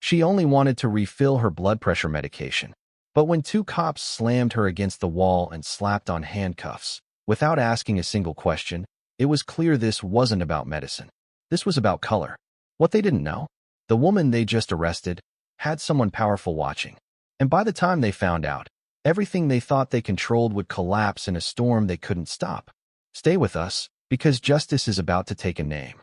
She only wanted to refill her blood pressure medication. But when two cops slammed her against the wall and slapped on handcuffs, without asking a single question, it was clear this wasn't about medicine. This was about color. What they didn't know? The woman they just arrested had someone powerful watching. And by the time they found out, everything they thought they controlled would collapse in a storm they couldn't stop. Stay with us, because justice is about to take a name.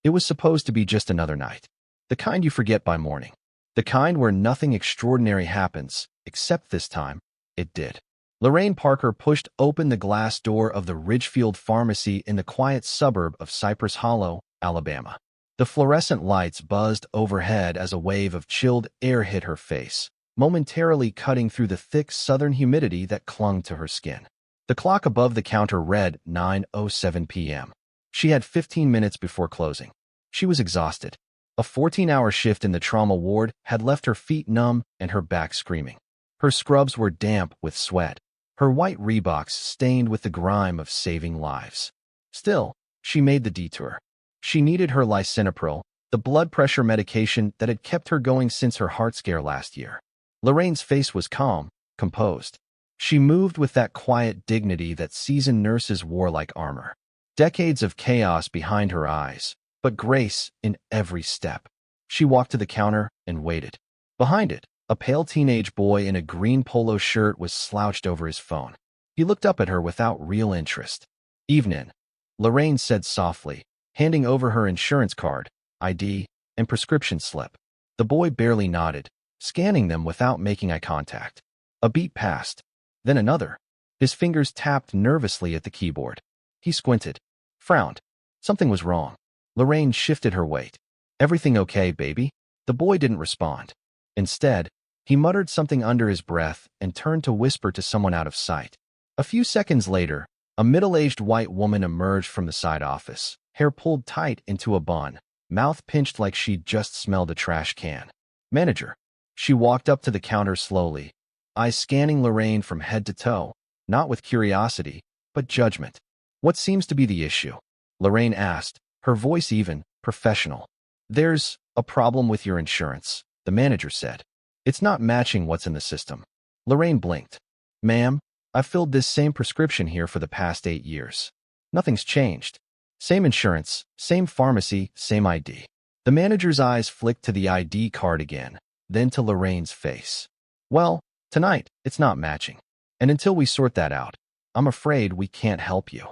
It was supposed to be just another night. The kind you forget by morning. The kind where nothing extraordinary happens, except this time, it did. Lorraine Parker pushed open the glass door of the Ridgefield Pharmacy in the quiet suburb of Cypress Hollow, Alabama. The fluorescent lights buzzed overhead as a wave of chilled air hit her face, momentarily cutting through the thick southern humidity that clung to her skin. The clock above the counter read 9:07 p.m. She had 15 minutes before closing. She was exhausted. A 14-hour shift in the trauma ward had left her feet numb and her back screaming. Her scrubs were damp with sweat, her white Reeboks stained with the grime of saving lives. Still, she made the detour. She needed her lisinopril, the blood pressure medication that had kept her going since her heart scare last year. Lorraine's face was calm, composed. She moved with that quiet dignity that seasoned nurses wore like armor. Decades of chaos behind her eyes, but grace in every step. She walked to the counter and waited. Behind it, a pale teenage boy in a green polo shirt was slouched over his phone. He looked up at her without real interest. "Evening," Lorraine said softly, handing over her insurance card, ID, and prescription slip. The boy barely nodded, scanning them without making eye contact. A beat passed, then another. His fingers tapped nervously at the keyboard. He squinted, frowned. Something was wrong. Lorraine shifted her weight. "Everything okay, baby?" The boy didn't respond. Instead, he muttered something under his breath and turned to whisper to someone out of sight. A few seconds later, a middle-aged white woman emerged from the side office, hair pulled tight into a bun, mouth pinched like she'd just smelled a trash can. "Manager." She walked up to the counter slowly, eyes scanning Lorraine from head to toe, not with curiosity, but judgment. "What seems to be the issue?" Lorraine asked, her voice even, professional. "There's a problem with your insurance," the manager said. "It's not matching what's in the system." Lorraine blinked. "Ma'am, I've filled this same prescription here for the past 8 years. Nothing's changed. Same insurance, same pharmacy, same ID." The manager's eyes flicked to the ID card again, then to Lorraine's face. "Well, tonight, it's not matching. And until we sort that out, I'm afraid we can't help you."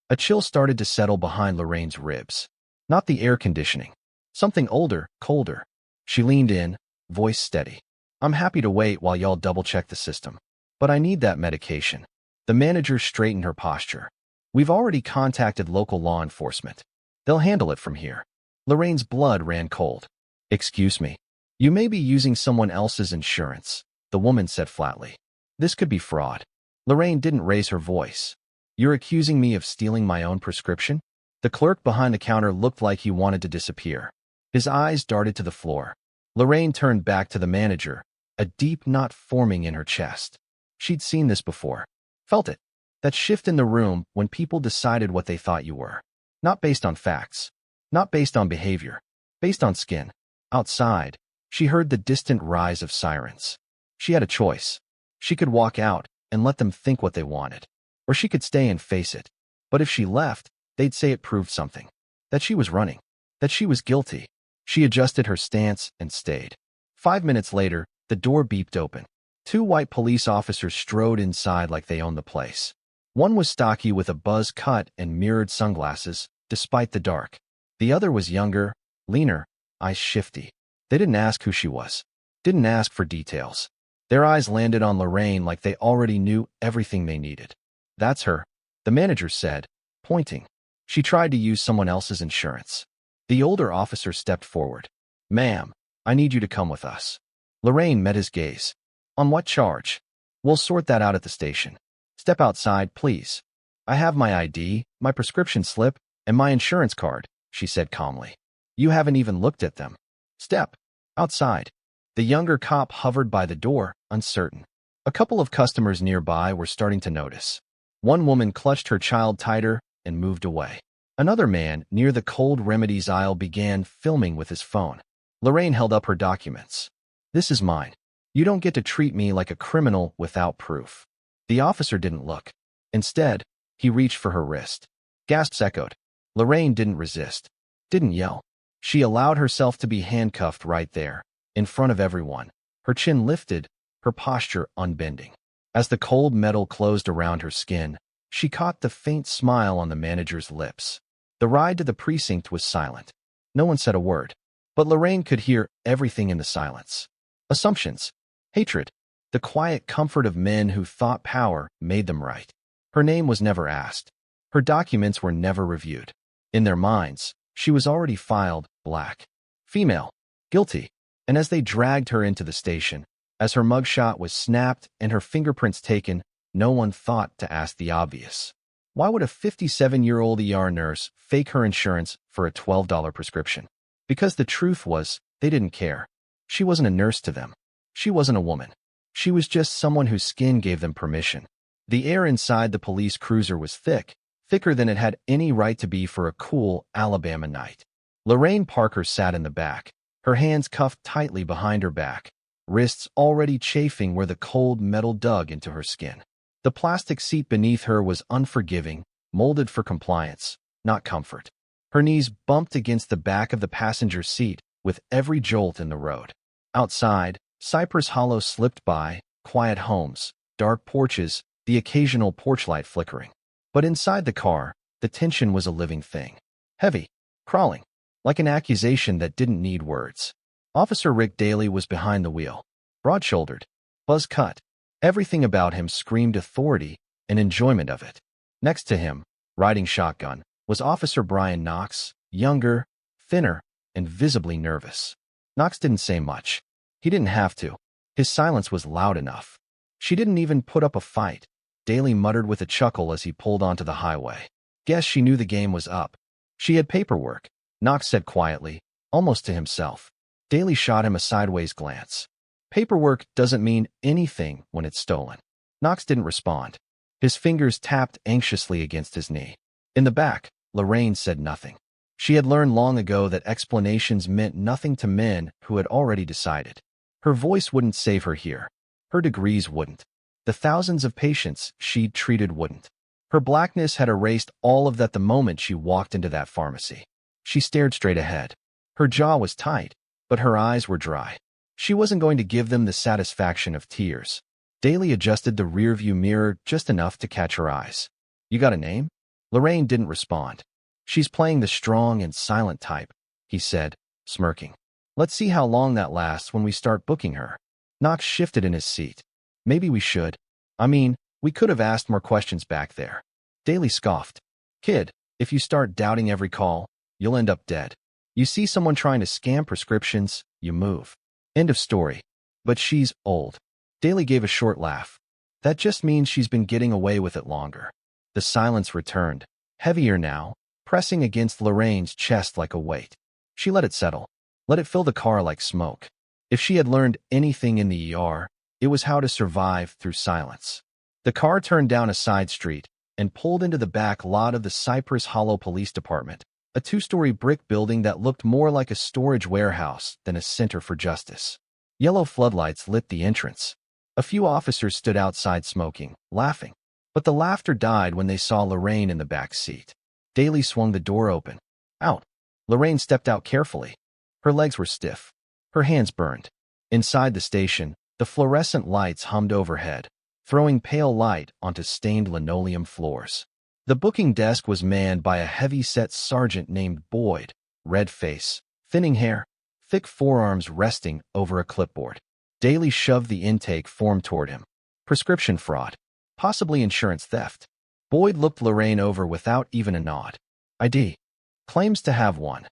A chill started to settle behind Lorraine's ribs. Not the air conditioning. Something older, colder. She leaned in, voice steady. "I'm happy to wait while y'all double-check the system. But I need that medication." The manager straightened her posture. "We've already contacted local law enforcement. They'll handle it from here." Lorraine's blood ran cold. "Excuse me. You may be using someone else's insurance," the woman said flatly. "This could be fraud." Lorraine didn't raise her voice. "You're accusing me of stealing my own prescription?" The clerk behind the counter looked like he wanted to disappear. His eyes darted to the floor. Lorraine turned back to the manager, a deep knot forming in her chest. She'd seen this before. Felt it. That shift in the room when people decided what they thought you were. Not based on facts. Not based on behavior. Based on skin. Outside, she heard the distant rise of sirens. She had a choice. She could walk out and let them think what they wanted. Or she could stay and face it. But if she left, they'd say it proved something. That she was running. That she was guilty. She adjusted her stance and stayed. 5 minutes later, the door beeped open. 2 white police officers strode inside like they owned the place. One was stocky with a buzz cut and mirrored sunglasses, despite the dark. The other was younger, leaner, eyes shifty. They didn't ask who she was. Didn't ask for details. Their eyes landed on Lorraine like they already knew everything they needed. "That's her," the manager said, pointing. "She tried to use someone else's insurance." The older officer stepped forward. "Ma'am, I need you to come with us." Lorraine met his gaze. "On what charge?" "We'll sort that out at the station. Step outside, please." "I have my ID, my prescription slip, and my insurance card," she said calmly. "You haven't even looked at them." "Step outside." The younger cop hovered by the door, uncertain. A couple of customers nearby were starting to notice. One woman clutched her child tighter and moved away. Another man near the cold remedies aisle began filming with his phone. Lorraine held up her documents. This is mine. You don't get to treat me like a criminal without proof. The officer didn't look. Instead, he reached for her wrist. Gasps echoed. Lorraine didn't resist. Didn't yell. She allowed herself to be handcuffed right there, in front of everyone, her chin lifted, her posture unbending. As the cold metal closed around her skin, she caught the faint smile on the manager's lips. The ride to the precinct was silent. No one said a word, but Lorraine could hear everything in the silence. Assumptions, hatred, the quiet comfort of men who thought power made them right. Her name was never asked. Her documents were never reviewed. In their minds, she was already filed black. Female. Guilty. And as they dragged her into the station, as her mugshot was snapped and her fingerprints taken, no one thought to ask the obvious. Why would a 57-year-old ER nurse fake her insurance for a $12 prescription? Because the truth was, they didn't care. She wasn't a nurse to them. She wasn't a woman. She was just someone whose skin gave them permission. The air inside the police cruiser was thick, thicker than it had any right to be for a cool Alabama night. Lorraine Parker sat in the back, her hands cuffed tightly behind her back, wrists already chafing where the cold metal dug into her skin. The plastic seat beneath her was unforgiving, molded for compliance, not comfort. Her knees bumped against the back of the passenger seat with every jolt in the road. Outside, Cypress Hollow slipped by, quiet homes, dark porches, the occasional porch light flickering. But inside the car, the tension was a living thing. Heavy, crawling, like an accusation that didn't need words. Officer Rick Daly was behind the wheel, broad-shouldered, buzz-cut. Everything about him screamed authority and enjoyment of it. Next to him, riding shotgun, was Officer Brian Knox, younger, thinner, and visibly nervous. Knox didn't say much. He didn't have to. His silence was loud enough. She didn't even put up a fight, Daly muttered with a chuckle as he pulled onto the highway. Guess she knew the game was up. She had paperwork, Knox said quietly, almost to himself. Daly shot him a sideways glance. Paperwork doesn't mean anything when it's stolen. Knox didn't respond. His fingers tapped anxiously against his knee. In the back, Lorraine said nothing. She had learned long ago that explanations meant nothing to men who had already decided. Her voice wouldn't save her here. Her degrees wouldn't. The thousands of patients she'd treated wouldn't. Her blackness had erased all of that the moment she walked into that pharmacy. She stared straight ahead. Her jaw was tight, but her eyes were dry. She wasn't going to give them the satisfaction of tears. Daly adjusted the rearview mirror just enough to catch her eyes. You got a name? Lorraine didn't respond. She's playing the strong and silent type, he said, smirking. Let's see how long that lasts when we start booking her. Knox shifted in his seat. Maybe we should. I mean, we could have asked more questions back there. Daly scoffed. Kid, if you start doubting every call, you'll end up dead. You see someone trying to scam prescriptions, you move. End of story. But she's old. Daly gave a short laugh. That just means she's been getting away with it longer. The silence returned, heavier now, pressing against Lorraine's chest like a weight. She let it settle. Let it fill the car like smoke. If she had learned anything in the ER, it was how to survive through silence. The car turned down a side street and pulled into the back lot of the Cypress Hollow Police Department, a two-story brick building that looked more like a storage warehouse than a center for justice. Yellow floodlights lit the entrance. A few officers stood outside smoking, laughing. But the laughter died when they saw Lorraine in the back seat. Daly swung the door open. Out. Lorraine stepped out carefully. Her legs were stiff. Her hands burned. Inside the station, the fluorescent lights hummed overhead, throwing pale light onto stained linoleum floors. The booking desk was manned by a heavy-set sergeant named Boyd, red face, thinning hair, thick forearms resting over a clipboard. Daly shoved the intake form toward him. Prescription fraud. Possibly insurance theft. Boyd looked Lorraine over without even a nod. ID. Claims to have one,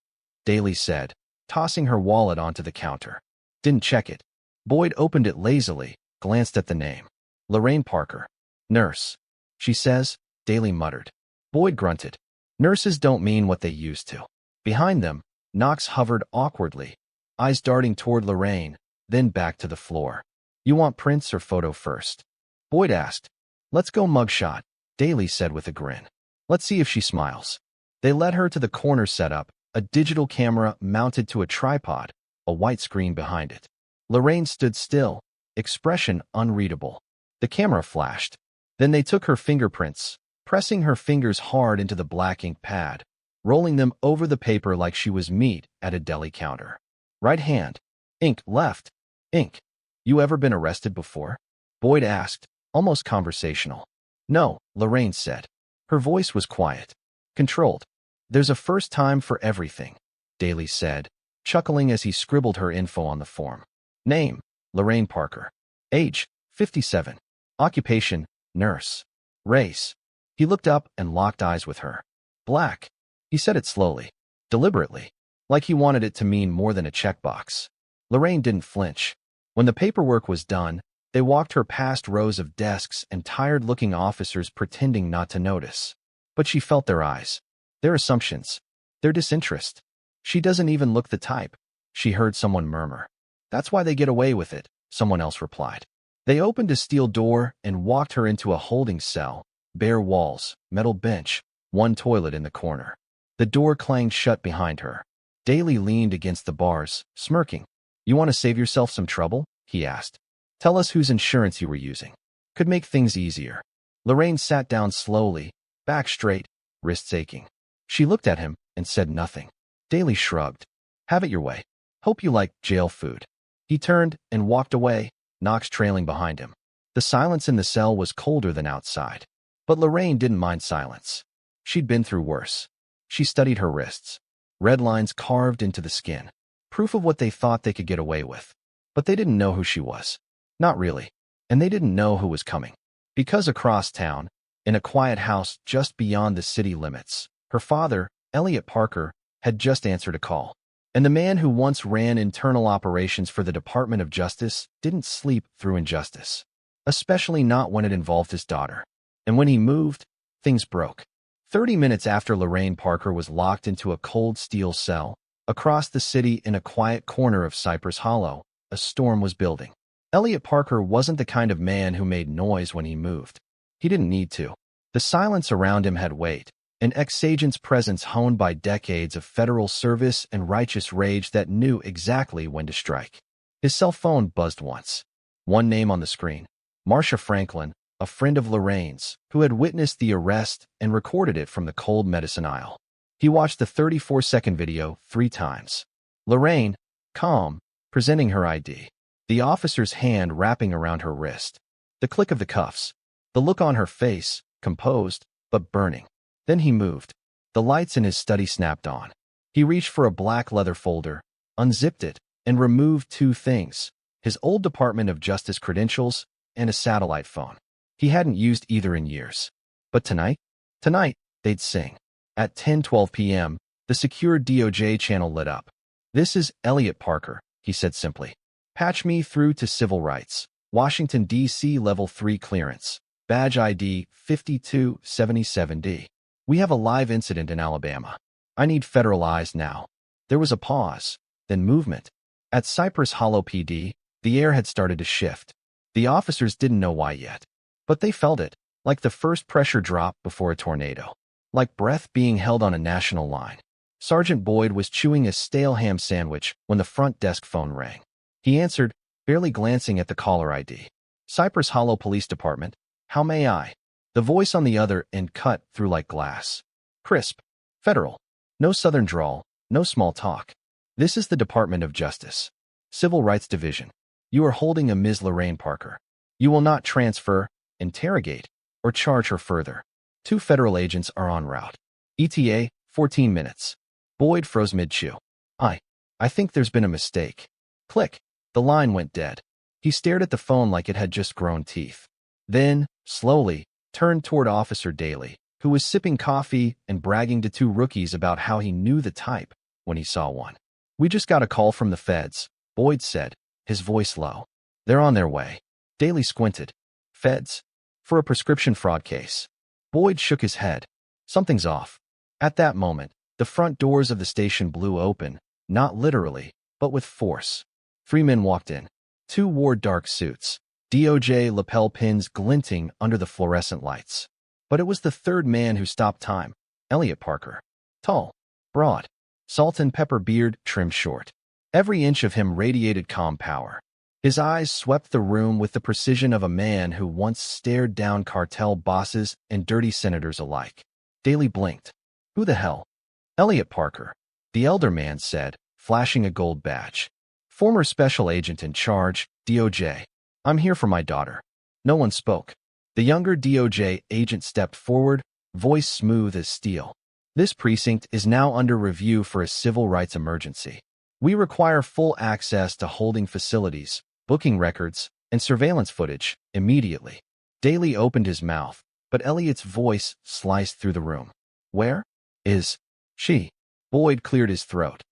Daly said, tossing her wallet onto the counter. Didn't check it. Boyd opened it lazily, glanced at the name. Lorraine Parker. Nurse. She says, Daly muttered. Boyd grunted. Nurses don't mean what they used to. Behind them, Knox hovered awkwardly, eyes darting toward Lorraine, then back to the floor. You want prints or photo first? Boyd asked. Let's go mugshot, Daly said with a grin. Let's see if she smiles. They led her to the corner setup, a digital camera mounted to a tripod, a white screen behind it. Lorraine stood still, expression unreadable. The camera flashed. Then they took her fingerprints, pressing her fingers hard into the black ink pad, rolling them over the paper like she was meat at a deli counter. Right hand. Ink. Left. Ink. You ever been arrested before? Boyd asked, almost conversational. No, Lorraine said. Her voice was quiet, controlled. There's a first time for everything, Daly said, chuckling as he scribbled her info on the form. Name, Lorraine Parker. Age, 57. Occupation, nurse. Race. He looked up and locked eyes with her. Black. He said it slowly, deliberately, like he wanted it to mean more than a checkbox. Lorraine didn't flinch. When the paperwork was done, they walked her past rows of desks and tired-looking officers pretending not to notice. But she felt their eyes, their assumptions, their disinterest. She doesn't even look the type, she heard someone murmur. That's why they get away with it, someone else replied. They opened a steel door and walked her into a holding cell, bare walls, metal bench, one toilet in the corner. The door clanged shut behind her. Daly leaned against the bars, smirking. You want to save yourself some trouble? He asked. Tell us whose insurance you were using. Could make things easier. Lorraine sat down slowly, back straight, wrists aching. She looked at him and said nothing. Daly shrugged. Have it your way. Hope you like jail food. He turned and walked away, Knox trailing behind him. The silence in the cell was colder than outside. But Lorraine didn't mind silence. She'd been through worse. She studied her wrists. Red lines carved into the skin. Proof of what they thought they could get away with. But they didn't know who she was. Not really. And they didn't know who was coming. Because across town, in a quiet house just beyond the city limits, her father, Elliot Parker, had just answered a call. And the man who once ran internal operations for the Department of Justice didn't sleep through injustice. Especially not when it involved his daughter. And when he moved, things broke. 30 minutes after Lorraine Parker was locked into a cold steel cell, across the city in a quiet corner of Cypress Hollow, a storm was building. Elliot Parker wasn't the kind of man who made noise when he moved. He didn't need to. The silence around him had weight, an ex-agent's presence honed by decades of federal service and righteous rage that knew exactly when to strike. His cell phone buzzed once. One name on the screen. Marcia Franklin, a friend of Lorraine's, who had witnessed the arrest and recorded it from the cold medicine aisle. He watched the 34-second video 3 times. Lorraine, calm, presenting her ID. The officer's hand wrapping around her wrist. The click of the cuffs. The look on her face, composed, but burning. Then he moved. The lights in his study snapped on. He reached for a black leather folder, unzipped it, and removed 2 things. His old Department of Justice credentials and a satellite phone. He hadn't used either in years. But tonight, they'd sing. At 10:12 p.m., the secure DOJ channel lit up. This is Elliot Parker, he said simply. Patch me through to civil rights. Washington, D.C. Level 3 clearance. Badge ID 5277D. We have a live incident in Alabama. I need federal eyes now. There was a pause, then movement. At Cypress Hollow PD, the air had started to shift. The officers didn't know why yet. But they felt it, like the first pressure drop before a tornado. Like breath being held on a national line. Sergeant Boyd was chewing a stale ham sandwich when the front desk phone rang. He answered, barely glancing at the caller ID. Cypress Hollow Police Department. How may I? The voice on the other end cut through like glass. Crisp. Federal. No southern drawl. No small talk. This is the Department of Justice. Civil Rights Division. You are holding a Ms. Lorraine Parker. You will not transfer, interrogate, or charge her further. 2 federal agents are en route. ETA, 14 minutes. Boyd froze mid-chew. I think there's been a mistake. Click. The line went dead. He stared at the phone like it had just grown teeth. Then, slowly, turned toward Officer Daly, who was sipping coffee and bragging to 2 rookies about how he knew the type when he saw one. We just got a call from the feds, Boyd said, his voice low. They're on their way. Daly squinted. Feds? For a prescription fraud case. Boyd shook his head. Something's off. At that moment, the front doors of the station blew open, not literally, but with force. 3 men walked in. 2 wore dark suits, DOJ lapel pins glinting under the fluorescent lights. But it was the 3rd man who stopped time, Elliot Parker. Tall, broad, salt and pepper beard trimmed short. Every inch of him radiated calm power. His eyes swept the room with the precision of a man who once stared down cartel bosses and dirty senators alike. Daly blinked. Who the hell? Elliot Parker, the elder man said, flashing a gold badge. Former special agent in charge, DOJ. I'm here for my daughter. No one spoke. The younger DOJ agent stepped forward, voice smooth as steel. This precinct is now under review for a civil rights emergency. We require full access to holding facilities, booking records, and surveillance footage immediately. Daly opened his mouth, but Elliot's voice sliced through the room. Where is she? Boyd cleared his throat.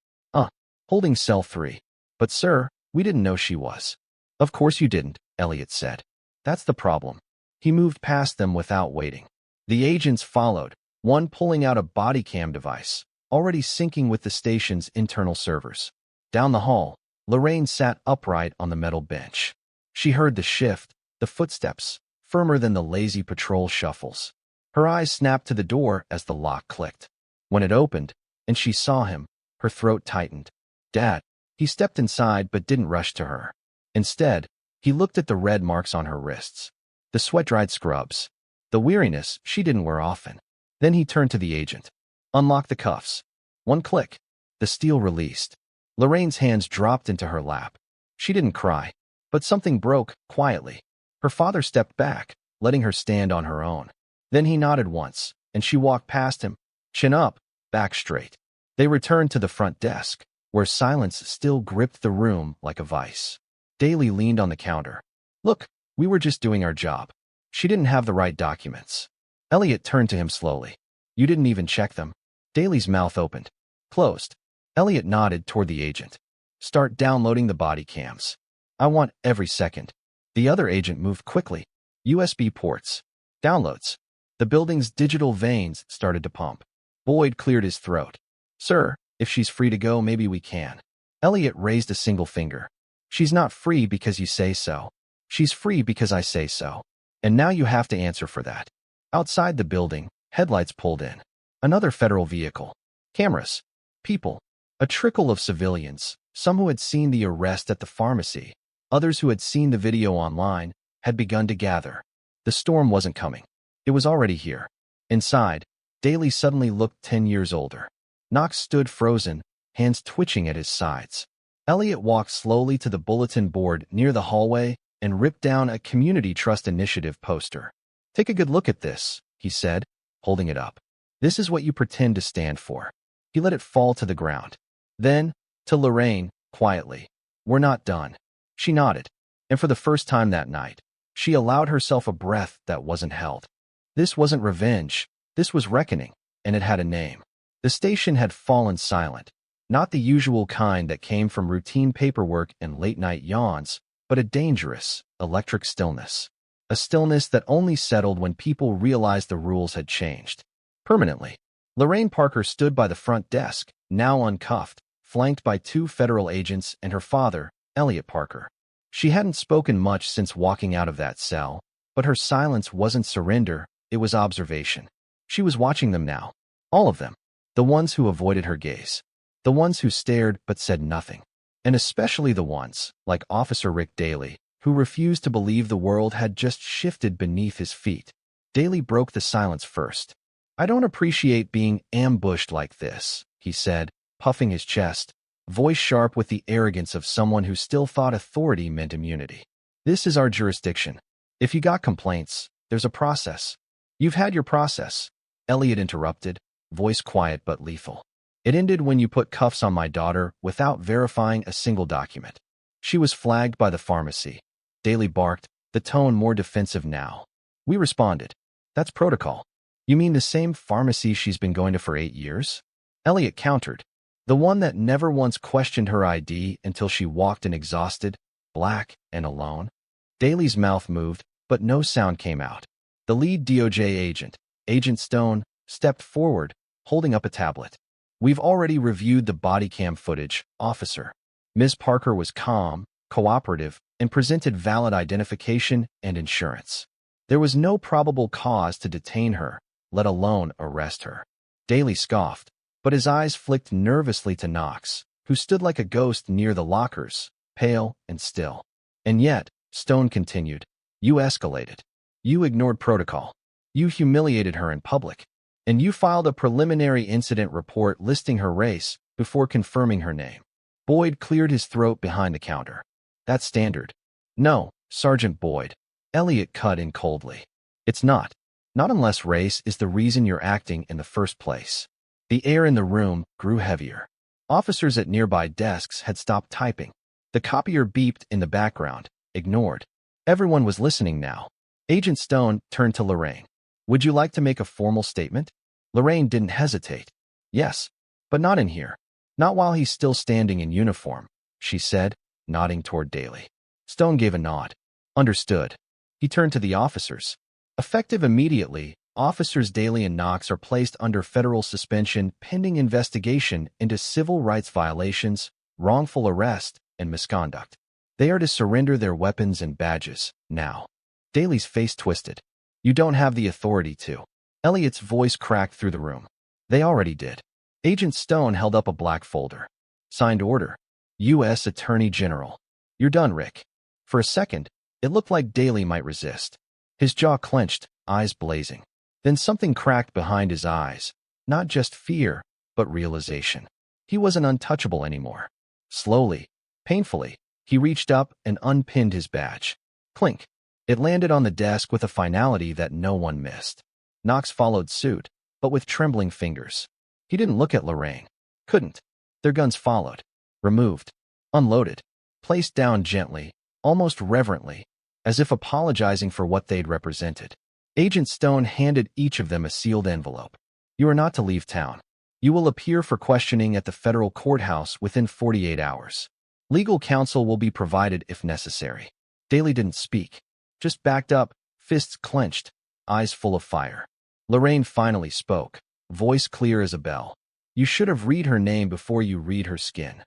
Holding cell 3. But sir, we didn't know she was. Of course you didn't, Elliot said. That's the problem. He moved past them without waiting. The agents followed, one pulling out a body cam device, already syncing with the station's internal servers. Down the hall, Lorraine sat upright on the metal bench. She heard the shift, the footsteps, firmer than the lazy patrol shuffles. Her eyes snapped to the door as the lock clicked. When it opened, and she saw him, her throat tightened. Dad. He stepped inside but didn't rush to her. Instead, he looked at the red marks on her wrists, the sweat-dried scrubs, the weariness she didn't wear often. Then he turned to the agent. Unlock the cuffs. One click. The steel released. Lorraine's hands dropped into her lap. She didn't cry, but something broke quietly. Her father stepped back, letting her stand on her own. Then he nodded once, and she walked past him, chin up, back straight. They returned to the front desk, where silence still gripped the room like a vice. Daly leaned on the counter. Look, we were just doing our job. She didn't have the right documents. Elliot turned to him slowly. You didn't even check them. Daly's mouth opened. Closed. Elliot nodded toward the agent. Start downloading the body cams. I want every second. The other agent moved quickly. USB ports. Downloads. The building's digital veins started to pump. Boyd cleared his throat. Sir, if she's free to go, maybe we can. Elliot raised a single finger. She's not free because you say so. She's free because I say so. And now you have to answer for that. Outside the building, headlights pulled in. Another federal vehicle. Cameras. People. A trickle of civilians, some who had seen the arrest at the pharmacy, others who had seen the video online, had begun to gather. The storm wasn't coming. It was already here. Inside, Daly suddenly looked 10 years older. Knox stood frozen, hands twitching at his sides. Elliot walked slowly to the bulletin board near the hallway and ripped down a Community Trust Initiative poster. Take a good look at this, he said, holding it up. This is what you pretend to stand for. He let it fall to the ground. Then, to Lorraine, quietly, we're not done. She nodded, and for the first time that night, she allowed herself a breath that wasn't held. This wasn't revenge, this was reckoning, and it had a name. The station had fallen silent, not the usual kind that came from routine paperwork and late-night yawns, but a dangerous, electric stillness. A stillness that only settled when people realized the rules had changed. Permanently. Lorraine Parker stood by the front desk, now uncuffed, flanked by 2 federal agents and her father, Elliot Parker. She hadn't spoken much since walking out of that cell, but her silence wasn't surrender, it was observation. She was watching them now. All of them. The ones who avoided her gaze. The ones who stared but said nothing. And especially the ones, like Officer Rick Daly, who refused to believe the world had just shifted beneath his feet. Daly broke the silence first. I don't appreciate being ambushed like this, he said, puffing his chest, voice sharp with the arrogance of someone who still thought authority meant immunity. This is our jurisdiction. If you got complaints, there's a process. You've had your process, Elliot interrupted, voice quiet but lethal. It ended when you put cuffs on my daughter without verifying a single document. She was flagged by the pharmacy. Daly barked, the tone more defensive now. We responded. That's protocol. You mean the same pharmacy she's been going to for 8 years? Elliot countered. The one that never once questioned her ID until she walked in exhausted, black, and alone. Daly's mouth moved, but no sound came out. The lead DOJ agent, Agent Stone, stepped forward, holding up a tablet. We've already reviewed the body cam footage, officer. Ms. Parker was calm, cooperative, and presented valid identification and insurance. There was no probable cause to detain her, let alone arrest her. Daly scoffed, but his eyes flicked nervously to Knox, who stood like a ghost near the lockers, pale and still. And yet, Stone continued, you escalated. You ignored protocol. You humiliated her in public. And you filed a preliminary incident report listing her race before confirming her name. Boyd cleared his throat behind the counter. That's standard. No, Sergeant Boyd. Elliot cut in coldly. It's not. Not unless race is the reason you're acting in the first place. The air in the room grew heavier. Officers at nearby desks had stopped typing. The copier beeped in the background, ignored. Everyone was listening now. Agent Stone turned to Lorraine. Would you like to make a formal statement? Lorraine didn't hesitate. Yes, but not in here. Not while he's still standing in uniform, she said, nodding toward Daly. Stone gave a nod. Understood. He turned to the officers. Effective immediately, Officers Daly and Knox are placed under federal suspension pending investigation into civil rights violations, wrongful arrest, and misconduct. They are to surrender their weapons and badges, now. Daly's face twisted. You don't have the authority to. Elliot's voice cracked through the room. They already did. Agent Stone held up a black folder. Signed order. U.S. Attorney General. You're done, Rick. For a second, it looked like Daly might resist. His jaw clenched, eyes blazing. Then something cracked behind his eyes. Not just fear, but realization. He wasn't untouchable anymore. Slowly, painfully, he reached up and unpinned his badge. Clink. It landed on the desk with a finality that no one missed. Knox followed suit, but with trembling fingers. He didn't look at Lorraine. Couldn't. Their guns followed. Removed. Unloaded. Placed down gently, almost reverently, as if apologizing for what they'd represented. Agent Stone handed each of them a sealed envelope. You are not to leave town. You will appear for questioning at the federal courthouse within 48 hours. Legal counsel will be provided if necessary. Daly didn't speak. Just backed up, fists clenched, eyes full of fire. Lorraine finally spoke, voice clear as a bell. You should have read her name before you read her skin.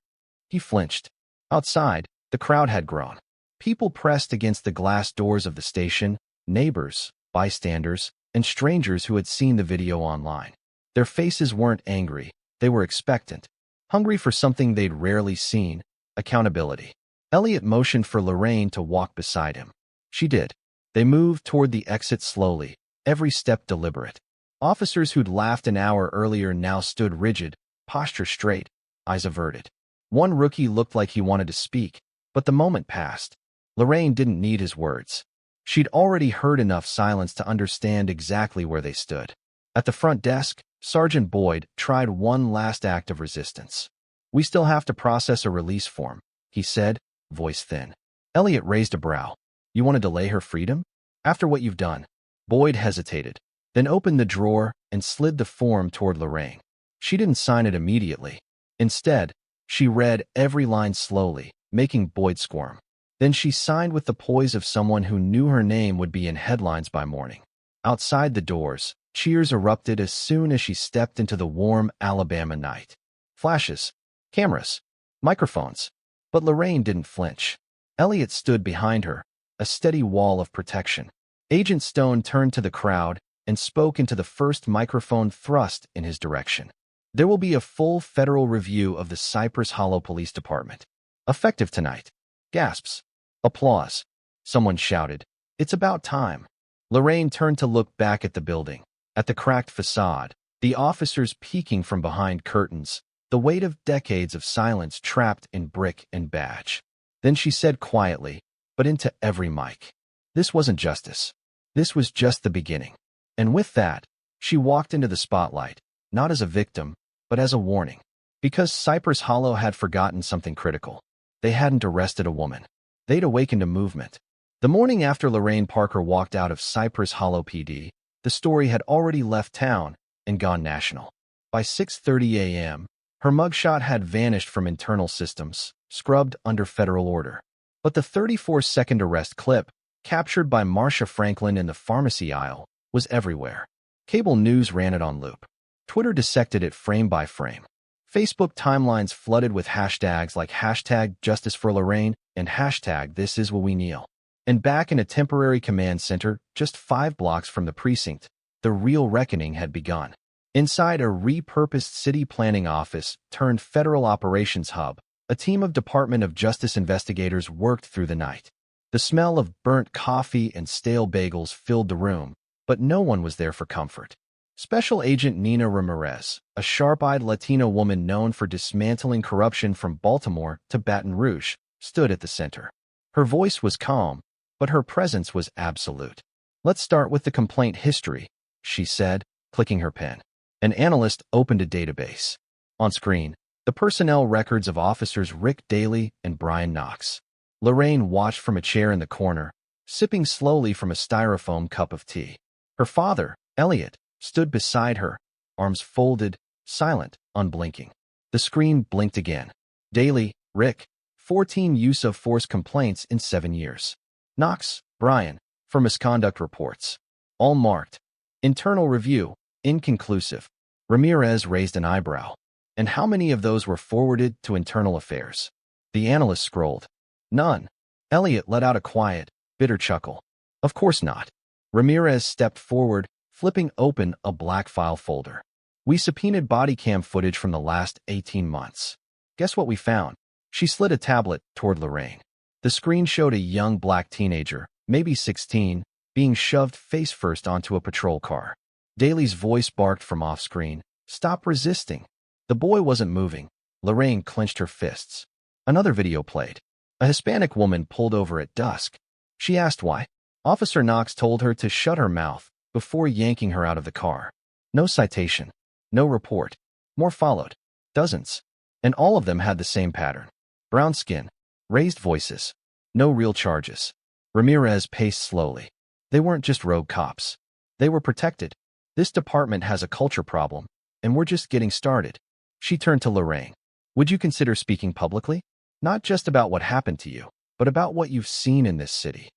He flinched. Outside, the crowd had grown. People pressed against the glass doors of the station, neighbors, bystanders, and strangers who had seen the video online. Their faces weren't angry, they were expectant, hungry for something they'd rarely seen, accountability. Elliot motioned for Lorraine to walk beside him. She did. They moved toward the exit slowly, every step deliberate. Officers who'd laughed an hour earlier now stood rigid, posture straight, eyes averted. One rookie looked like he wanted to speak, but the moment passed. Lorraine didn't need his words. She'd already heard enough silence to understand exactly where they stood. At the front desk, Sergeant Boyd tried one last act of resistance. We still have to process a release form, he said, voice thin. Elliot raised a brow. You want to delay her freedom? After what you've done? Boyd hesitated, then opened the drawer and slid the form toward Lorraine. She didn't sign it immediately. Instead, she read every line slowly, making Boyd squirm. Then she signed with the poise of someone who knew her name would be in headlines by morning. Outside the doors, cheers erupted as soon as she stepped into the warm Alabama night. Flashes, cameras, microphones. But Lorraine didn't flinch. Elliot stood behind her, a steady wall of protection. Agent Stone turned to the crowd and spoke into the first microphone thrust in his direction. There will be a full federal review of the Cypress Hollow Police Department. Effective tonight. Gasps. Applause. Someone shouted, It's about time. Lorraine turned to look back at the building, at the cracked facade, the officers peeking from behind curtains, the weight of decades of silence trapped in brick and badge. Then she said quietly, but into every mic, This wasn't justice. This was just the beginning. And with that, she walked into the spotlight, not as a victim, but as a warning. Because Cypress Hollow had forgotten something critical. They hadn't arrested a woman. They'd awakened a movement. The morning after Lorraine Parker walked out of Cypress Hollow PD, the story had already left town and gone national. By 6:30 a.m., her mugshot had vanished from internal systems, scrubbed under federal order. But the 34-second arrest clip, captured by Marsha Franklin in the pharmacy aisle, was everywhere. Cable news ran it on loop. Twitter dissected it frame by frame. Facebook timelines flooded with hashtags like #JusticeForLorraine and #ThisIsWhatWeKneel. And back in a temporary command center, just 5 blocks from the precinct, the real reckoning had begun. Inside a repurposed city planning office turned federal operations hub, a team of Department of Justice investigators worked through the night. The smell of burnt coffee and stale bagels filled the room, but no one was there for comfort. Special Agent Nina Ramirez, a sharp-eyed Latina woman known for dismantling corruption from Baltimore to Baton Rouge, stood at the center. Her voice was calm, but her presence was absolute. "Let's start with the complaint history," she said, clicking her pen. An analyst opened a database. On screen, the personnel records of officers Rick Daly and Brian Knox. Lorraine watched from a chair in the corner, sipping slowly from a styrofoam cup of tea. Her father, Elliot, stood beside her, arms folded, silent, unblinking. The screen blinked again. Daly, Rick, 14 use of force complaints in 7 years. Knox, Brian, for misconduct reports. All marked. Internal review, inconclusive. Ramirez raised an eyebrow. And how many of those were forwarded to internal affairs? The analyst scrolled. None. Elliot let out a quiet, bitter chuckle. Of course not. Ramirez stepped forward, flipping open a black file folder. We subpoenaed body cam footage from the last 18 months. Guess what we found? She slid a tablet toward Lorraine. The screen showed a young black teenager, maybe 16, being shoved face-first onto a patrol car. Daly's voice barked from off-screen. Stop resisting. The boy wasn't moving. Lorraine clenched her fists. Another video played. A Hispanic woman pulled over at dusk. She asked why. Officer Knox told her to shut her mouth before yanking her out of the car. No citation. No report. More followed. Dozens. And all of them had the same pattern. Brown skin. Raised voices. No real charges. Ramirez paced slowly. They weren't just rogue cops. They were protected. This department has a culture problem, and we're just getting started. She turned to Lorraine. Would you consider speaking publicly? Not just about what happened to you, but about what you've seen in this city.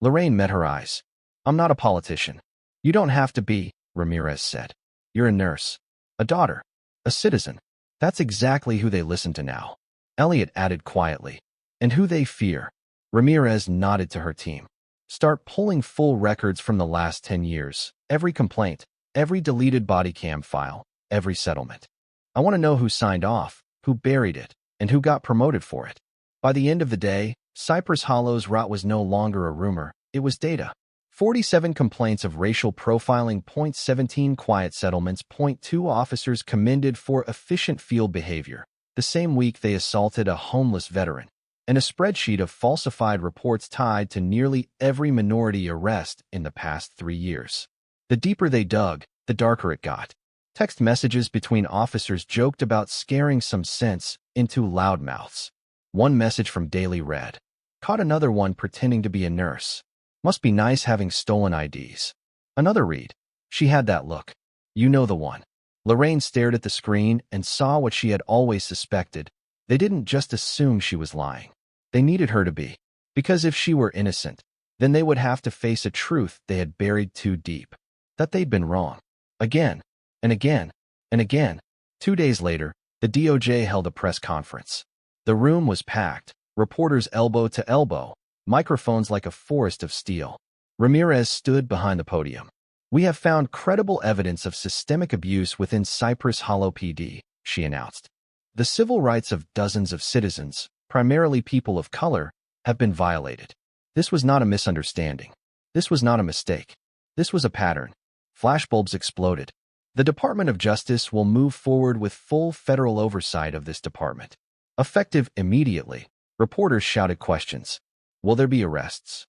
Lorraine met her eyes. I'm not a politician. You don't have to be, Ramirez said. You're a nurse, a daughter, a citizen. That's exactly who they listen to now. Elliot added quietly. And who they fear. Ramirez nodded to her team. Start pulling full records from the last 10 years. Every complaint, every deleted body cam file, every settlement. I want to know who signed off, who buried it, and who got promoted for it. By the end of the day, Cypress Hollow's rot was no longer a rumor, it was data. 47 complaints of racial profiling, 17 quiet settlements, 2 officers commended for efficient field behavior. The same week they assaulted a homeless veteran, and a spreadsheet of falsified reports tied to nearly every minority arrest in the past 3 years. The deeper they dug, the darker it got. Text messages between officers joked about scaring some sense into loudmouths. One message from Daly read, caught another one pretending to be a nurse. Must be nice having stolen IDs. Another read, she had that look. You know the one. Lorraine stared at the screen and saw what she had always suspected. They didn't just assume she was lying. They needed her to be. Because if she were innocent, then they would have to face a truth they had buried too deep. That they'd been wrong. Again. And again, and again. 2 days later, the DOJ held a press conference. The room was packed, reporters elbow to elbow, microphones like a forest of steel. Ramirez stood behind the podium. We have found credible evidence of systemic abuse within Cypress Hollow PD, she announced. The civil rights of dozens of citizens, primarily people of color, have been violated. This was not a misunderstanding. This was not a mistake. This was a pattern. Flashbulbs exploded. The Department of Justice will move forward with full federal oversight of this department. Effective immediately, reporters shouted questions. Will there be arrests?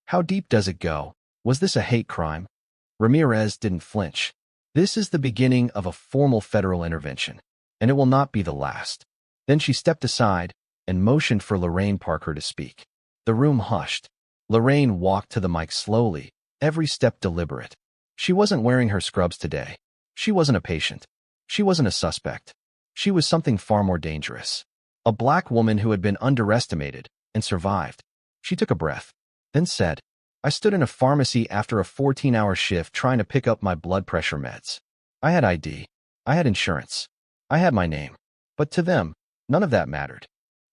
How deep does it go? Was this a hate crime? Ramirez didn't flinch. This is the beginning of a formal federal intervention, and it will not be the last. Then she stepped aside and motioned for Lorraine Parker to speak. The room hushed. Lorraine walked to the mic slowly, every step deliberate. She wasn't wearing her scrubs today. She wasn't a patient. She wasn't a suspect. She was something far more dangerous. A black woman who had been underestimated and survived. She took a breath, then said, I stood in a pharmacy after a 14-hour shift trying to pick up my blood pressure meds. I had ID. I had insurance. I had my name. But to them, none of that mattered.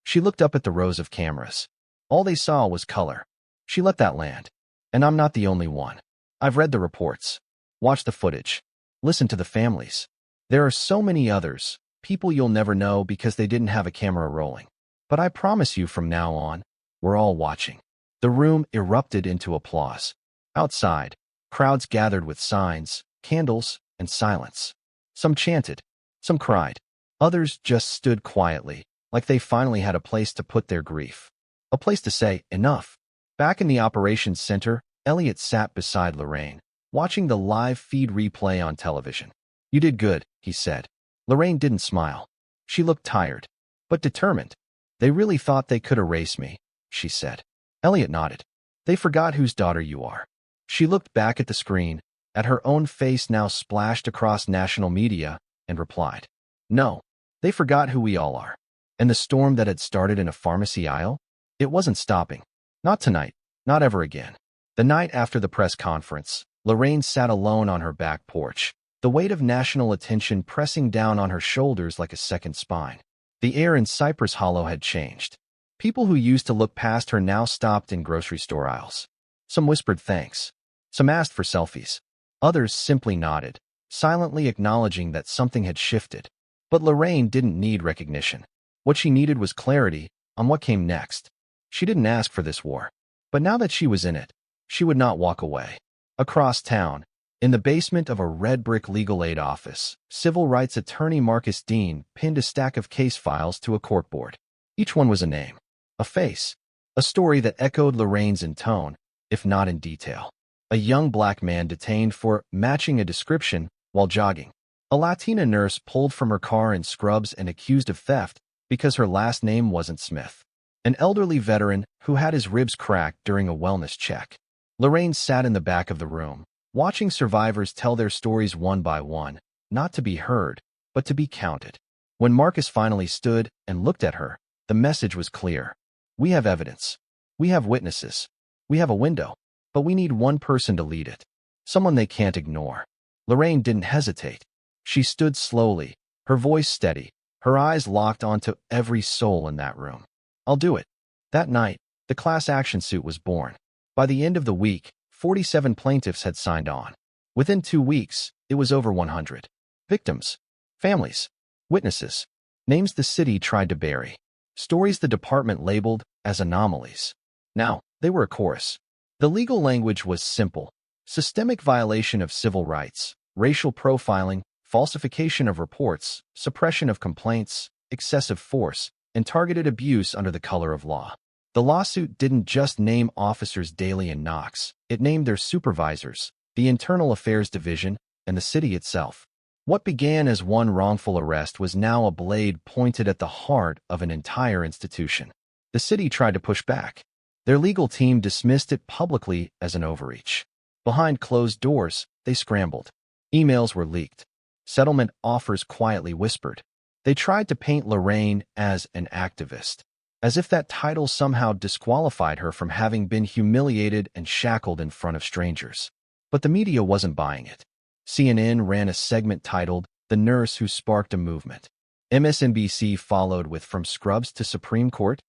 She looked up at the rows of cameras. All they saw was color. She let that land. And I'm not the only one. I've read the reports. Watched the footage. Listen to the families. There are so many others, people you'll never know because they didn't have a camera rolling. But I promise you from now on, we're all watching. The room erupted into applause. Outside, crowds gathered with signs, candles, and silence. Some chanted, some cried. Others just stood quietly, like they finally had a place to put their grief. A place to say, enough. Back in the operations center, Elliot sat beside Lorraine, watching the live feed replay on television. You did good, he said. Lorraine didn't smile. She looked tired, but determined. They really thought they could erase me, she said. Elliot nodded. They forgot whose daughter you are. She looked back at the screen, at her own face now splashed across national media, and replied, no, they forgot who we all are. And the storm that had started in a pharmacy aisle? It wasn't stopping. Not tonight, not ever again. The night after the press conference, Lorraine sat alone on her back porch, the weight of national attention pressing down on her shoulders like a second spine. The air in Cypress Hollow had changed. People who used to look past her now stopped in grocery store aisles. Some whispered thanks. Some asked for selfies. Others simply nodded, silently acknowledging that something had shifted. But Lorraine didn't need recognition. What she needed was clarity on what came next. She didn't ask for this war. But now that she was in it, she would not walk away. Across town, in the basement of a red brick legal aid office, civil rights attorney Marcus Dean pinned a stack of case files to a corkboard. Each one was a name, a face, a story that echoed Lorraine's in tone, if not in detail. A young black man detained for matching a description while jogging. A Latina nurse pulled from her car in scrubs and accused of theft because her last name wasn't Smith. An elderly veteran who had his ribs cracked during a wellness check. Lorraine sat in the back of the room, watching survivors tell their stories one by one, not to be heard, but to be counted. When Marcus finally stood and looked at her, the message was clear. We have evidence. We have witnesses. We have a window. But we need one person to lead it. Someone they can't ignore. Lorraine didn't hesitate. She stood slowly, her voice steady, her eyes locked onto every soul in that room. I'll do it. That night, the class action suit was born. By the end of the week, 47 plaintiffs had signed on. Within 2 weeks, it was over 100. Victims, families, witnesses, names the city tried to bury, stories the department labeled as anomalies. Now, they were a chorus. The legal language was simple. Systemic violation of civil rights, racial profiling, falsification of reports, suppression of complaints, excessive force, and targeted abuse under the color of law. The lawsuit didn't just name officers Daly and Knox, it named their supervisors, the Internal Affairs Division, and the city itself. What began as one wrongful arrest was now a blade pointed at the heart of an entire institution. The city tried to push back. Their legal team dismissed it publicly as an overreach. Behind closed doors, they scrambled. Emails were leaked. Settlement offers quietly whispered. They tried to paint Lorraine as an activist, as if that title somehow disqualified her from having been humiliated and shackled in front of strangers. But the media wasn't buying it. CNN ran a segment titled, "The Nurse Who Sparked a Movement." MSNBC followed with "From Scrubs to Supreme Court."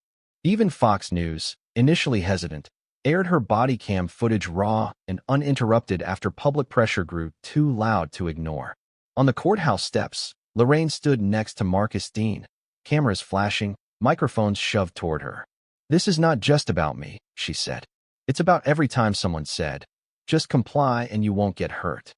Even Fox News, initially hesitant, aired her body cam footage raw and uninterrupted after public pressure grew too loud to ignore. On the courthouse steps, Lorraine stood next to Marcus Dean, cameras flashing, microphones shoved toward her. "This is not just about me," she said. "It's about every time someone said, 'Just comply and you won't get hurt.'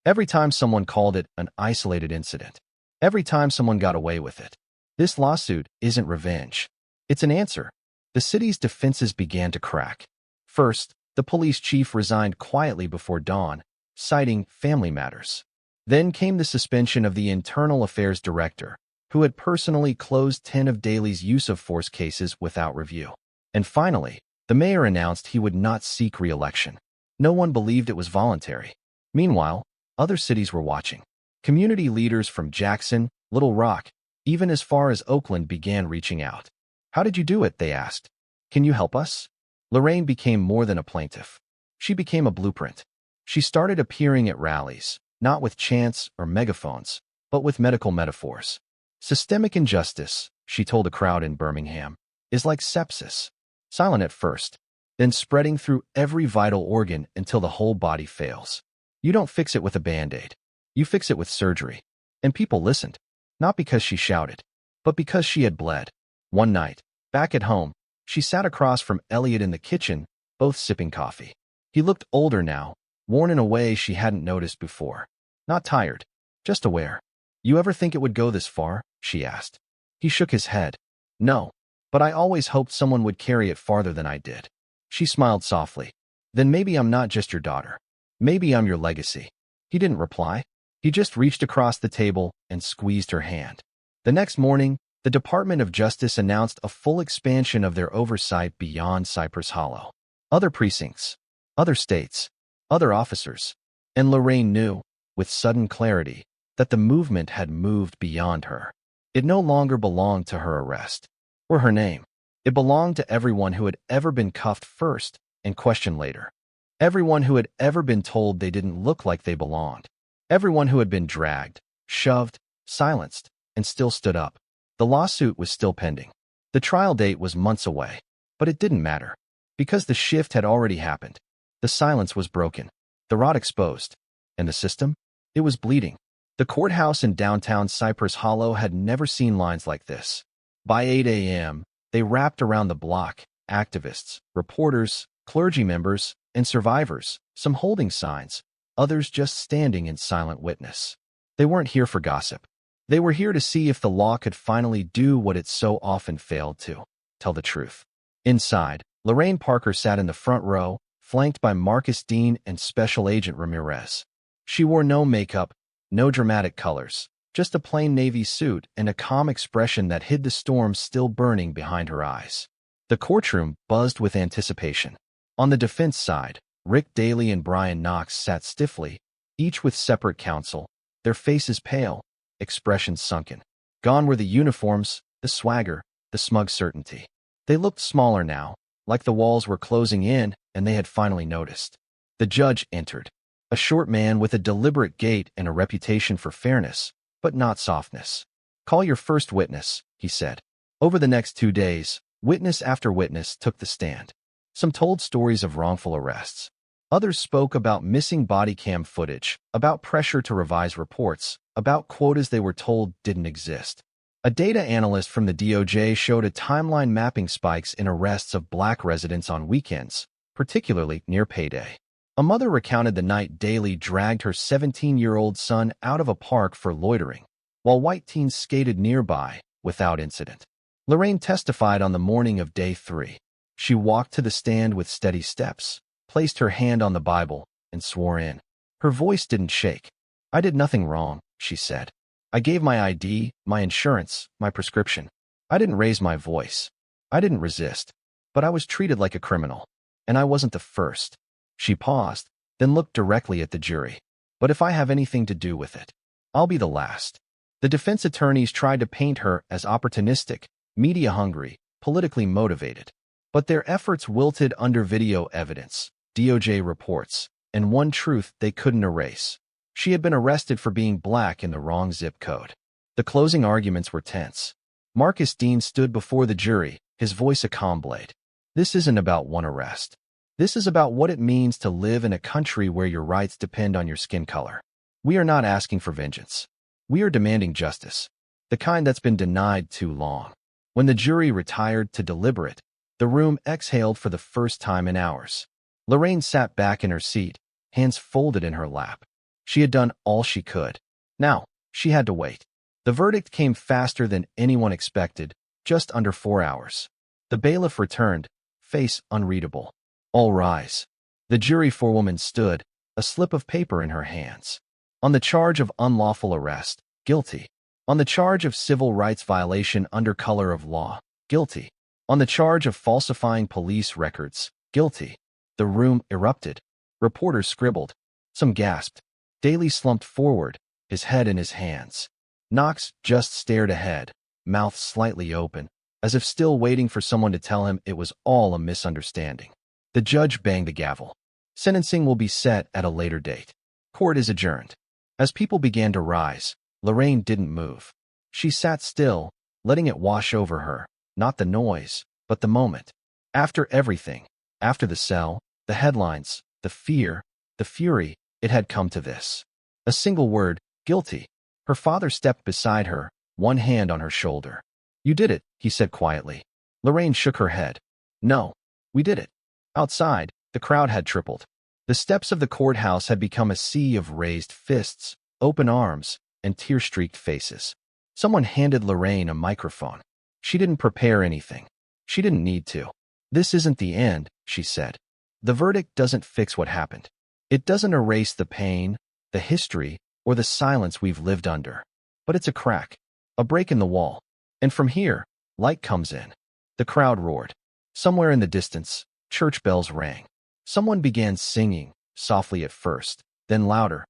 Every time someone called it an isolated incident. Every time someone got away with it. This lawsuit isn't revenge. It's an answer." The city's defenses began to crack. First, the police chief resigned quietly before dawn, citing family matters. Then came the suspension of the Internal Affairs Director, who had personally closed 10 of Daly's use of force cases without review. And finally, the mayor announced he would not seek re-election. No one believed it was voluntary. Meanwhile, other cities were watching. Community leaders from Jackson, Little Rock, even as far as Oakland began reaching out. "How did you do it?" they asked. "Can you help us?" Lorraine became more than a plaintiff. She became a blueprint. She started appearing at rallies, not with chants or megaphones, but with medical metaphors. Systemic injustice, she told a crowd in Birmingham, is like sepsis, silent at first, then spreading through every vital organ until the whole body fails. You don't fix it with a Band-Aid. You fix it with surgery. And people listened, not because she shouted, but because she had bled. One night, back at home, she sat across from Elliot in the kitchen, both sipping coffee. He looked older now, worn in a way she hadn't noticed before. Not tired, just aware. "You ever think it would go this far?" she asked. He shook his head. "No, but I always hoped someone would carry it farther than I did." She smiled softly. "Then maybe I'm not just your daughter. Maybe I'm your legacy." He didn't reply. He just reached across the table and squeezed her hand. The next morning, the Department of Justice announced a full expansion of their oversight beyond Cypress Hollow. Other precincts, other states, other officers. And Lorraine knew, with sudden clarity, that the movement had moved beyond her. It no longer belonged to her arrest, or her name. It belonged to everyone who had ever been cuffed first and questioned later. Everyone who had ever been told they didn't look like they belonged. Everyone who had been dragged, shoved, silenced, and still stood up. The lawsuit was still pending. The trial date was months away, but it didn't matter, because the shift had already happened. The silence was broken, the rod exposed, and the system? It was bleeding. The courthouse in downtown Cypress Hollow had never seen lines like this. By 8 a.m., they wrapped around the block, activists, reporters, clergy members, and survivors, some holding signs, others just standing in silent witness. They weren't here for gossip. They were here to see if the law could finally do what it so often failed to: tell the truth. Inside, Lorraine Parker sat in the front row, flanked by Marcus Dean and Special Agent Ramirez. She wore no makeup, no dramatic colors, just a plain navy suit and a calm expression that hid the storm still burning behind her eyes. The courtroom buzzed with anticipation. On the defense side, Rick Daley and Brian Knox sat stiffly, each with separate counsel, their faces pale, expressions sunken. Gone were the uniforms, the swagger, the smug certainty. They looked smaller now, like the walls were closing in and they had finally noticed. The judge entered. A short man with a deliberate gait and a reputation for fairness, but not softness. "Call your first witness," he said. Over the next 2 days, witness after witness took the stand. Some told stories of wrongful arrests. Others spoke about missing body cam footage, about pressure to revise reports, about quotas they were told didn't exist. A data analyst from the DOJ showed a timeline mapping spikes in arrests of black residents on weekends, particularly near payday. A mother recounted the night Daley dragged her 17-year-old son out of a park for loitering, while white teens skated nearby without incident. Lorraine testified on the morning of day 3. She walked to the stand with steady steps, placed her hand on the Bible, and swore in. Her voice didn't shake. "I did nothing wrong," she said. "I gave my ID, my insurance, my prescription. I didn't raise my voice. I didn't resist. But I was treated like a criminal. And I wasn't the first." She paused, then looked directly at the jury. "But if I have anything to do with it, I'll be the last." The defense attorneys tried to paint her as opportunistic, media-hungry, politically motivated. But their efforts wilted under video evidence, DOJ reports, and one truth they couldn't erase. She had been arrested for being black in the wrong zip code. The closing arguments were tense. Marcus Dean stood before the jury, his voice a calm blade. "This isn't about one arrest. This is about what it means to live in a country where your rights depend on your skin color. We are not asking for vengeance. We are demanding justice, the kind that's been denied too long." When the jury retired to deliberate, the room exhaled for the first time in hours. Lorraine sat back in her seat, hands folded in her lap. She had done all she could. Now, she had to wait. The verdict came faster than anyone expected, just under 4 hours. The bailiff returned, face unreadable. "All rise." The jury forewoman stood, a slip of paper in her hands. On the charge of unlawful arrest, guilty. On the charge of civil rights violation under color of law, guilty. On the charge of falsifying police records, guilty. The room erupted. Reporters scribbled. Some gasped. Daley slumped forward, his head in his hands. Knox just stared ahead, mouth slightly open, as if still waiting for someone to tell him it was all a misunderstanding. The judge banged the gavel. "Sentencing will be set at a later date. Court is adjourned." As people began to rise, Lorraine didn't move. She sat still, letting it wash over her, not the noise, but the moment. After everything, after the cell, the headlines, the fear, the fury, it had come to this. A single word, guilty. Her father stepped beside her, one hand on her shoulder. "You did it," he said quietly. Lorraine shook her head. "No, we did it. Outside, the crowd had tripled. The steps of the courthouse had become a sea of raised fists, open arms, and tear-streaked faces. Someone handed Lorraine a microphone. She didn't prepare anything. She didn't need to. "This isn't the end," she said. "The verdict doesn't fix what happened. It doesn't erase the pain, the history, or the silence we've lived under. But it's a crack, a break in the wall. And from here, light comes in." The crowd roared. Somewhere in the distance, church bells rang. Someone began singing, softly at first, then louder.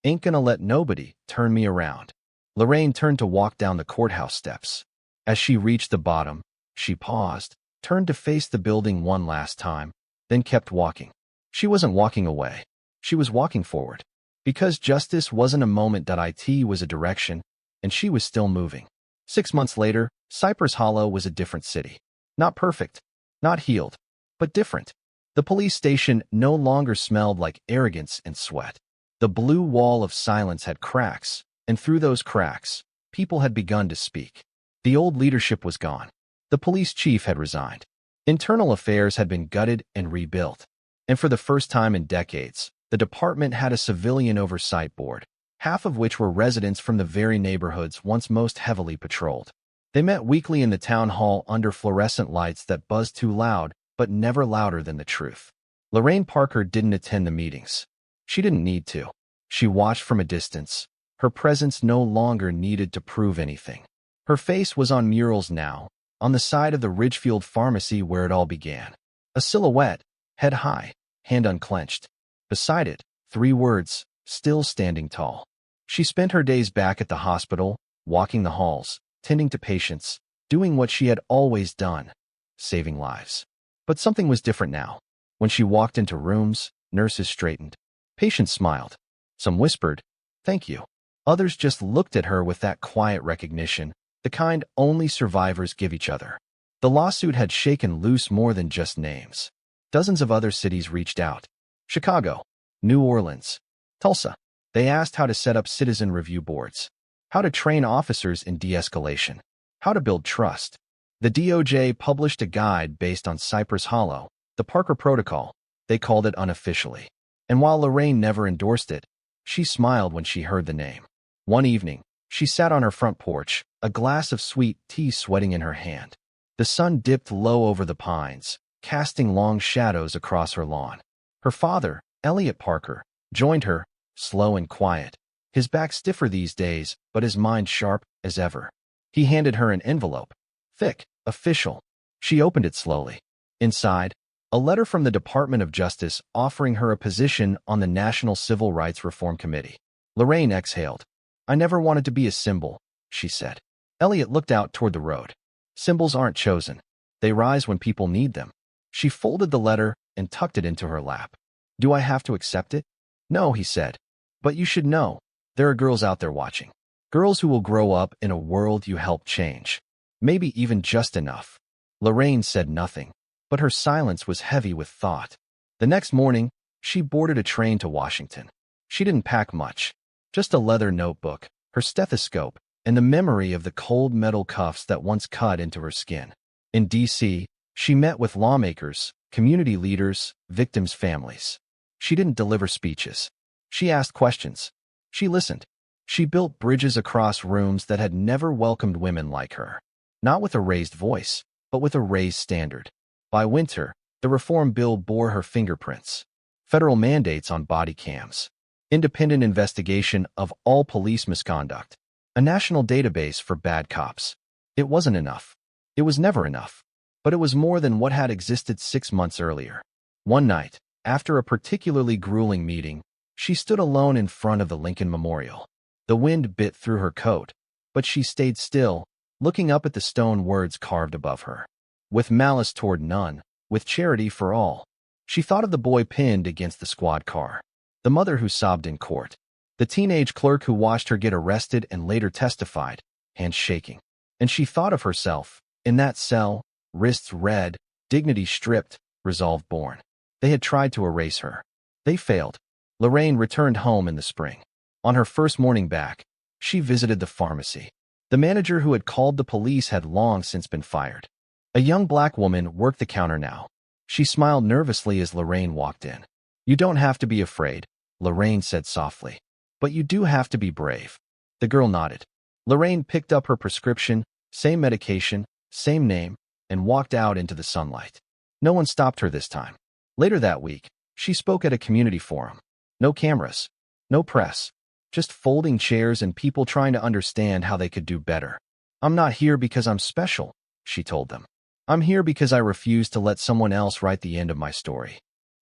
"Ain't gonna let nobody turn me around." Lorraine turned to walk down the courthouse steps. As she reached the bottom, she paused, turned to face the building one last time, then kept walking. She wasn't walking away. She was walking forward. Because justice wasn't a moment. It was a direction, and she was still moving. 6 months later, Cypress Hollow was a different city. Not perfect, not healed, but different. The police station no longer smelled like arrogance and sweat. The blue wall of silence had cracks, and through those cracks, people had begun to speak. The old leadership was gone. The police chief had resigned. Internal affairs had been gutted and rebuilt. And for the first time in decades, the department had a civilian oversight board, half of which were residents from the very neighborhoods once most heavily patrolled. They met weekly in the town hall under fluorescent lights that buzzed too loud, but never louder than the truth. Lorraine Parker didn't attend the meetings. She didn't need to. She watched from a distance. Her presence no longer needed to prove anything. Her face was on murals now, on the side of the Ridgefield Pharmacy where it all began. A silhouette, head high, hand unclenched. Beside it, 3 words, still standing tall. She spent her days back at the hospital, walking the halls, tending to patients, doing what she had always done, saving lives. But something was different now. When she walked into rooms, nurses straightened. Patients smiled. Some whispered, "Thank you." Others just looked at her with that quiet recognition, the kind only survivors give each other. The lawsuit had shaken loose more than just names. Dozens of other cities reached out. Chicago, New Orleans, Tulsa. They asked how to set up citizen review boards, how to train officers in de-escalation, how to build trust. The DOJ published a guide based on Cypress Hollow, the Parker Protocol. They called it unofficially. And while Lorraine never endorsed it, she smiled when she heard the name. One evening, she sat on her front porch, a glass of sweet tea sweating in her hand. The sun dipped low over the pines, casting long shadows across her lawn. Her father, Elliot Parker, joined her, slow and quiet, his back stiffer these days, but his mind sharp as ever. He handed her an envelope. Thick, official. She opened it slowly. Inside, a letter from the Department of Justice offering her a position on the National Civil Rights Reform Committee. Lorraine exhaled. "I never wanted to be a symbol," she said. Elliot looked out toward the road. "Symbols aren't chosen. They rise when people need them." She folded the letter and tucked it into her lap. "Do I have to accept it?" "No," he said. "But you should know. There are girls out there watching. Girls who will grow up in a world you helped change. Maybe even just enough." Lorraine said nothing, but her silence was heavy with thought. The next morning, she boarded a train to Washington. She didn't pack much, just a leather notebook, her stethoscope, and the memory of the cold metal cuffs that once cut into her skin. In D.C., she met with lawmakers, community leaders, victims' families. She didn't deliver speeches. She asked questions. She listened. She built bridges across rooms that had never welcomed women like her. Not with a raised voice, but with a raised standard. By winter, the reform bill bore her fingerprints. Federal mandates on body cams. Independent investigation of all police misconduct. A national database for bad cops. It wasn't enough. It was never enough. But it was more than what had existed 6 months earlier. One night, after a particularly grueling meeting, she stood alone in front of the Lincoln Memorial. The wind bit through her coat, but she stayed still, looking up at the stone words carved above her. "With malice toward none, with charity for all." She thought of the boy pinned against the squad car, the mother who sobbed in court, the teenage clerk who watched her get arrested and later testified, hands shaking. And she thought of herself, in that cell, wrists red, dignity stripped, resolve born. They had tried to erase her. They failed. Lorraine returned home in the spring. On her first morning back, she visited the pharmacy. The manager who had called the police had long since been fired. A young black woman worked the counter now. She smiled nervously as Lorraine walked in. You don't have to be afraid, Lorraine said softly. But you do have to be brave. The girl nodded. Lorraine picked up her prescription, same medication, same name, and walked out into the sunlight. No one stopped her this time. Later that week, she spoke at a community forum. No cameras, no press, just folding chairs and people trying to understand how they could do better. I'm not here because I'm special, she told them. I'm here because I refuse to let someone else write the end of my story.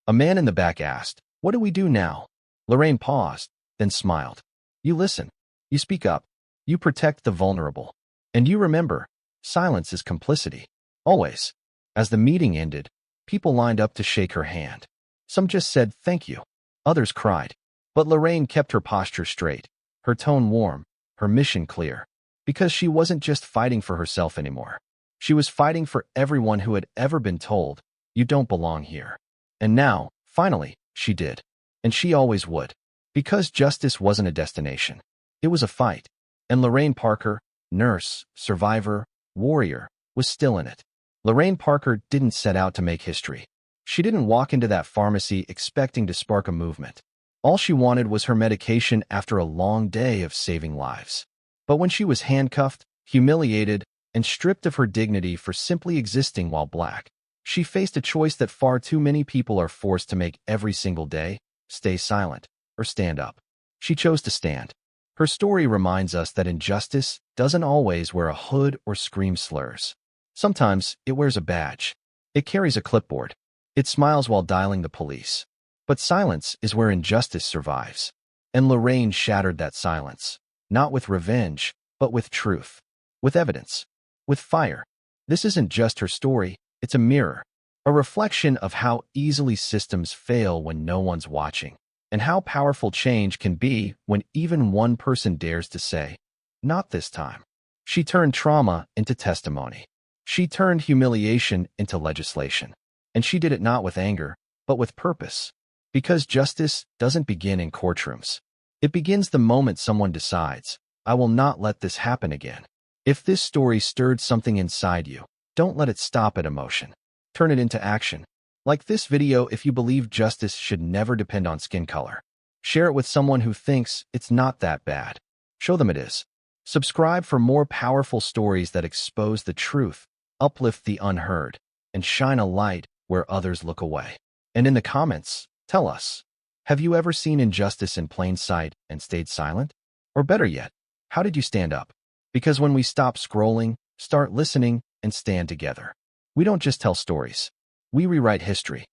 A man in the back asked, what do we do now? Lorraine paused, then smiled. You listen. You speak up. You protect the vulnerable. And you remember, silence is complicity. Always. As the meeting ended, people lined up to shake her hand. Some just said thank you. Others cried. But Lorraine kept her posture straight, her tone warm, her mission clear. Because she wasn't just fighting for herself anymore. She was fighting for everyone who had ever been told, you don't belong here. And now, finally, she did. And she always would. Because justice wasn't a destination. It was a fight. And Lorraine Parker, nurse, survivor, warrior, was still in it. Lorraine Parker didn't set out to make history. She didn't walk into that pharmacy expecting to spark a movement. All she wanted was her medication after a long day of saving lives. But when she was handcuffed, humiliated, and stripped of her dignity for simply existing while black, she faced a choice that far too many people are forced to make every single day: stay silent or stand up. She chose to stand. Her story reminds us that injustice doesn't always wear a hood or scream slurs. Sometimes it wears a badge. It carries a clipboard. It smiles while dialing the police. But silence is where injustice survives. And Lorraine shattered that silence. Not with revenge, but with truth. With evidence. With fire. This isn't just her story, it's a mirror. A reflection of how easily systems fail when no one's watching. And how powerful change can be when even one person dares to say, not this time. She turned trauma into testimony. She turned humiliation into legislation. And she did it not with anger, but with purpose. Because justice doesn't begin in courtrooms. It begins the moment someone decides, I will not let this happen again. If this story stirred something inside you, don't let it stop at emotion. Turn it into action. Like this video if you believe justice should never depend on skin color. Share it with someone who thinks it's not that bad. Show them it is. Subscribe for more powerful stories that expose the truth, uplift the unheard, and shine a light where others look away. And in the comments, tell us, have you ever seen injustice in plain sight and stayed silent? Or better yet, how did you stand up? Because when we stop scrolling, start listening, and stand together, we don't just tell stories. We rewrite history.